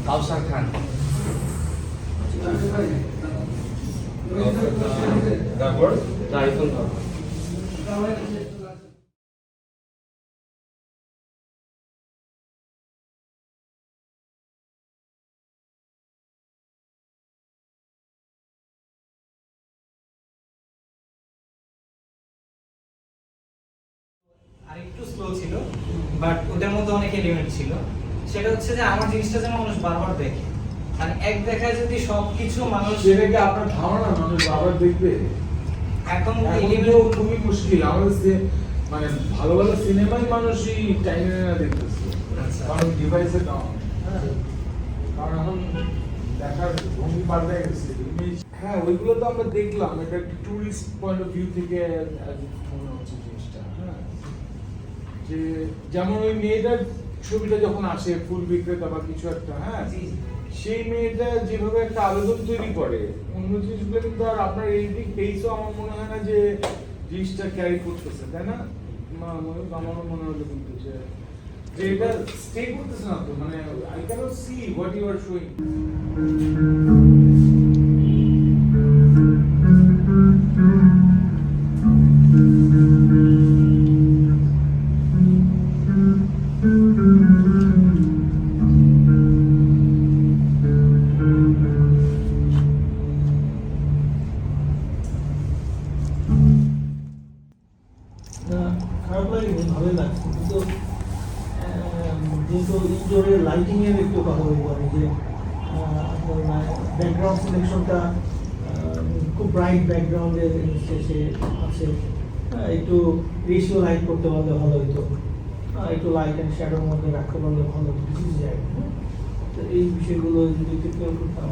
কাউসার খান। তারপর তারিফুল হক। আর একটু স্লো ছিল, বাট ওটার মধ্যে অনেক এলিমেন্ট ছিল। সেটা হচ্ছে যে আমার জিনিসটা যেন মানুষ বারবার দেখে, মানে এক দেখায় যদি সবকিছু মানুষ, সেটাকে আপনার ধারণা মানুষ বারবার দেখবে এখন তো খুবই মুশকিল। আমাদের মানে ভালো ভালো সিনেমাই মানুষই টাইমে না দেখতেছে, কারণ ডিভাইসে দাও। কারণ এখন দেখার ভঙ্গি পাল্টে গেছে। হ্যাঁ, ওইগুলো তো আমরা দেখলাম, এটা একটা টুরিস্ট পয়েন্ট অফ ভিউ থেকে মনে হচ্ছে জিনিসটা। হ্যাঁ, যে যেমন ওই মেয়েটার ছবিটা যখন আসে, ফুল বিক্রেতা বা কিছু একটা, হ্যাঁ, সেই মেয়েটা যেভাবে একটা আবেদন তৈরি করে, অন্য জিনিসগুলো কিন্তু আর আপনার এডিটিং পেজও আমার মনে হয় না যে জিনিসটা ক্যারি করতেছে, তাই না? আমারও মনে হলো কিন্তু যে এটা স্টে করতেছে না তো, মানে I can't see what you are showing. খারাপ লাগেনি, ভালোই লাগছে, কিন্তু যেহেতু ইনডোরের লাইটিং এর একটু কথা বলবো আমি, যে ব্যাকগ্রাউন্ড সিলেকশনটা খুব ব্রাইট ব্যাকগ্রাউন্ডের শেষে আছে, একটু রেশিও লাইট করতে পারলে ভালো হতো, একটু লাইট অ্যান্ড শ্যাডোর মধ্যে রাখতে পারলে ভালো হতো কিছু জায়গায়। তো এই বিষয়গুলো যদি একটু কেয়ার করতাম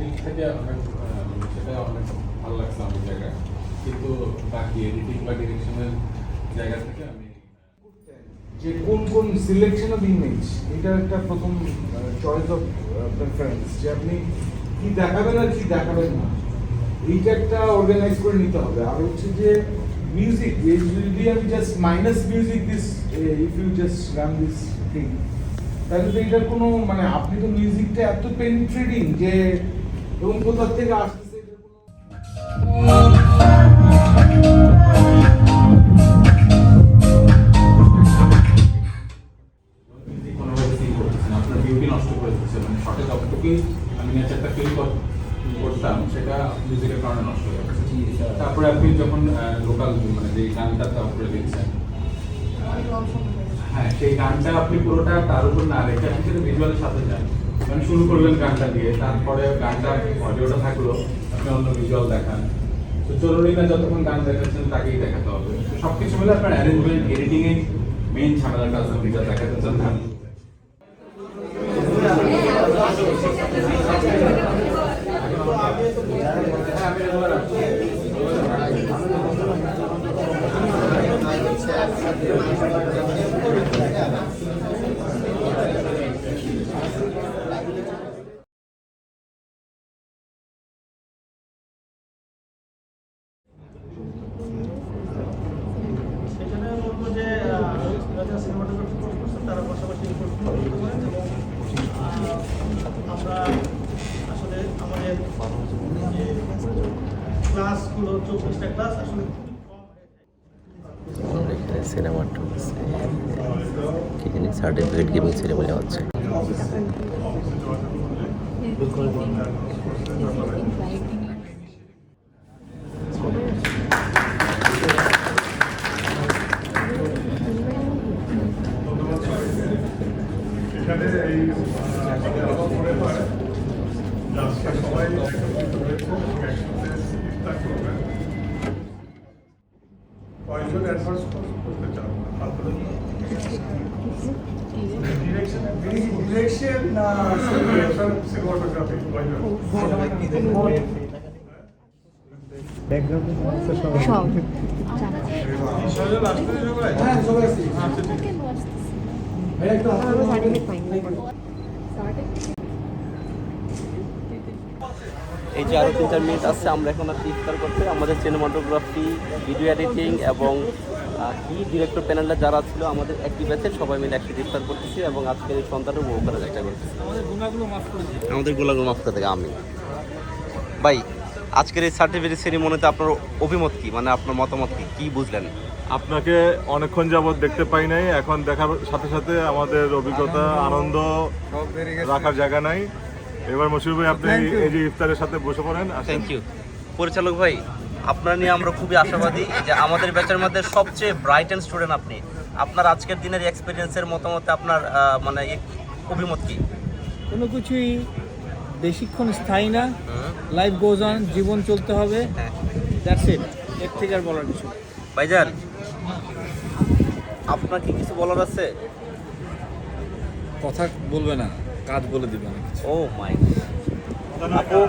দিক থেকে অনেক সেটা অনেক ভালো লাগছে আমার জায়গায়, কিন্তু বাকি এডিটিং বা ডিরেকশনের জায়গা থেকে আমি যে কোন সিলেকশন অফ ইমেজ, এটা একটা প্রথম চয়েস অফ প্রেফারেন্স, যে আপনি কি দেখাবেন আর কি দেখাবেন না, এইটা একটা অর্গানাইজ করে নিতে হবে। আর হচ্ছে যে মিউজিক, যদি আমি just minus music this, if you just run this thing, তাহলে তো এটার কোনো মানে, আপনি তো মিউজিকটা এত পেনিট্রেটিং যে, এবং কোথা থেকে আসতেছে এটার কোনো কোনোভাবে ফিল করতেছি না, আপনার বিউটি নষ্ট করে দিচ্ছে। মানে শর্টে যতটুকুই আমি নেচারটা ফিল করতাম, সেটা মিউজিকের কারণে নষ্ট হয়ে গেছে। তারপরে আপনি যখন লোকাল মানে যে গানটা তারপরে দিচ্ছেন, হ্যাঁ, সেই গানটা আপনি পুরোটা তার উপর না রেখে আপনি সেটা ভিজুয়ালের সাথে যান। মানে শুরু করলেন গানটা দিয়ে, তারপরে গানটা অডিওটা থাকলো, আপনি অন্য ভিজুয়াল দেখান। তো জরুরি না যতক্ষণ গান দেখাচ্ছেন তাকেই দেখাতে হবে। তো সবকিছু মিলে আপনার অ্যারেঞ্জমেন্ট, এডিটিং এ মেইন ঝামেলাটা আছে, আপনি যা দেখাতে চান না। সেখানে বলবো যে যারা সিনেমাটোগ্রাফি কোর্স করছেন তারা পাশাপাশি এই কোর্সগুলো করতে পারেন, এবং আমরা আসলে আমাদের যে ক্লাসগুলো 24টা ক্লাস আসলে খুবই কম হয়ে থাকে। সিনেমা কি জানি সার্টিফিকেট গিভিং সেরেমনি হচ্ছে। এখানে এই মনে হয় আজকে সবাই একসাথে করবেন। কয়েকজন অ্যাডভান্স করতে চান ডিরেকশন না সিনেমাটোগ্রাফি সব হ্যাঁ সবাই আছে। সার্টিফিকেট পাইনি। এই যে আরও 3-4 মিনিট আছে, আমরা এখন আর ইফতার করতে আমাদের সিনেমাটোগ্রাফি, ভিডিও এডিটিং এবং কি ডিরেক্টর প্যানেলটা যারা ছিল আমাদের একটি ব্যাচের সবাই মিলে একসাথে ইফতার করতেছি এবং আজকের এই সন্ধ্যাটা উপভোগ করার চেষ্টা করতেছি। আমাদের গোলাগুলো মাফ করে থেকে আমি ভাই, আজকের এই সার্টিফিকেট সেরিমনিতে আপনার অভিমত কি, মানে আপনার মতামত কি, কি বুঝলেন? আপনাকে অনেকক্ষণ যাবত দেখতে পাই নাই, এখন দেখার সাথে সাথে আমাদের অভিজ্ঞতা আনন্দ রাখার জায়গা নাই। এবার মশিউর ভাই আপনি এই যে ইফতারের সাথে বসে পড়েন। থ্যাংক ইউ পরিচালক ভাই, আপনার নিয়ে আমরা খুবই আশাবাদী যে আমাদের ব্যাচের মধ্যে সবচেয়ে ব্রাইট অ্যান্ড স্টুডেন্ট আপনি। আপনার আজকের দিনের এক্সপিরিয়েন্সের মতামতে আপনার মানে অভিমত কি? কোনো কিছুই বেশিক্ষণ স্থায়ী না, লাইফ গোজ অন, জীবন চলতে হবে, দ্যাটস ইট, এর থেকে আর বলার কিছু। ভাইজান, আপনার কি কিছু বলার আছে? কথা বলবে না, কাজ বলে দিবে না। ও মাই, আপু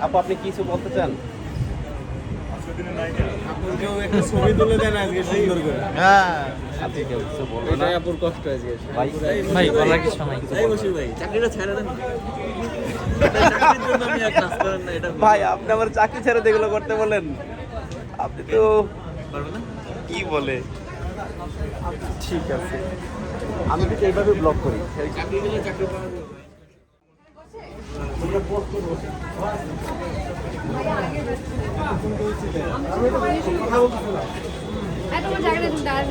আপু আপনি কিছু বলতে চান? কেউ একটা ছবি তুলে দেন আজকে সুন্দর করে। আপনি কেউ কিছু বলবেন না? এটাই আপুর কষ্ট আজকে। ভাই ভাই বলার কিছু নাই। এই বসির ভাই, চাকরিটা ছেড়ে দেন। চাকরির জন্য আপনি এক কাজ করেন না, এটা ভাই আপনি আমার চাকরি ছেড়ে এগুলো করতে বলেন? আপনি তো পারবেন না। কি বলে? ঠিক আছে, আমি ঠিক এইভাবে ব্লক করি। চাকরি গেলে চাকরি পাওয়া যাবে। তোমার জায়গাটা দাঁড়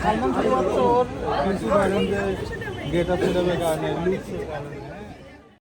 সালমান খান গেট আপ সেটা কারণে লুকস কারণে